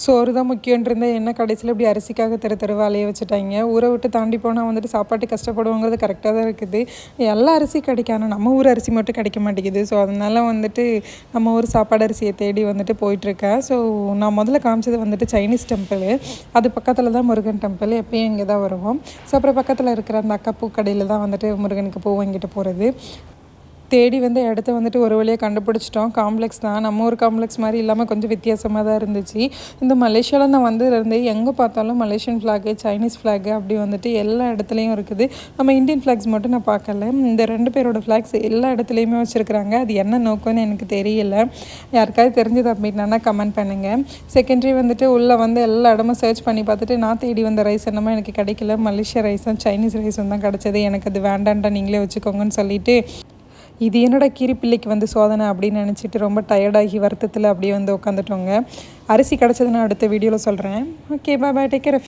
சோறு தான் முக்கியன்றிருந்தா என்ன கடைசியில் இப்படி அரிசிக்காக தெருவா அலைய வச்சுட்டாங்க. ஊரை விட்டு தாண்டி போனால் வந்துட்டு சாப்பாட்டு கஷ்டப்படுவோங்கிறது கரெக்டாக தான் இருக்குது. எல்லா அரிசி கிடைக்கும், ஆனால் நம்ம ஊர் அரிசி மட்டும் கிடைக்க மாட்டேங்குது. ஸோ அதனால வந்துட்டு நம்ம ஊர் சாப்பாடு அரிசியை தேடி வந்துட்டு போயிட்டுருக்கேன். ஸோ நான் முதல்ல காமிச்சது வந்துட்டு சைனீஸ் டெம்பிள். அது பக்கத்தில் தான் முருகன் டெம்பிள். எப்பயும் இங்கே தான் வருவோம். ஸோ அப்புறம் பக்கத்தில் இருக்கிற அந்த அக்கா பூ கடையில் தான் வந்துட்டு முருகனுக்கு பூ வாங்கிட்டு போகிறது. தேடி வந்து இடத்த வந்துட்டு ஒரு வழியாக கண்டுபிடிச்சிட்டோம். காம்ப்ளெக்ஸ் தான், நம்ம ஒரு காம்ப்ளெக்ஸ் மாதிரி இல்லாமல் கொஞ்சம் வித்தியாசமாக தான் இருந்துச்சு. இந்த மலேசியாவில் நான் வந்ததுலேருந்து எங்கே பார்த்தாலும் மலேசியன் ஃப்ளாகு, சைனீஸ் ஃப்ளாகு அப்படி வந்துட்டு எல்லா இடத்துலையும் இருக்குது. நம்ம இந்தியன் ஃப்ளாக்ஸ் மட்டும் நான் பார்க்கல. இந்த 2 பேரோட ஃப்ளாக்ஸ் எல்லா இடத்துலையுமே வச்சுருக்குறாங்க. அது என்ன நோக்கம்னு எனக்கு தெரியல. யாருக்காவது தெரிஞ்சது அப்படின்னா கமெண்ட் பண்ணுங்கள். செகண்டரி வந்துட்டு உள்ளே வந்து எல்லா இடமும் சர்ச் பண்ணி பார்த்துட்டு நான் தேடி வந்த ரைஸ் என்னமோ எனக்கு கிடைக்கல. மலேசியா ரைஸும் சைனீஸ் ரைஸும் தான் கிடச்சது. எனக்கு அது வேண்டான்டா, நீங்களே வச்சுக்கோங்கன்னு சொல்லிட்டு இது என்னோட கீரிப்பிள்ளைக்கு வந்து சோதனை அப்படின்னு நினச்சிட்டு ரொம்ப டயர்டாகி வருத்தத்தில் அப்படியே வந்து உட்காந்துட்டோங்க. அரிசி கிடச்சதுன்னு அடுத்த வீடியோவில் சொல்கிறேன். ஓகே, பாய் பாய், டேக் கேர்.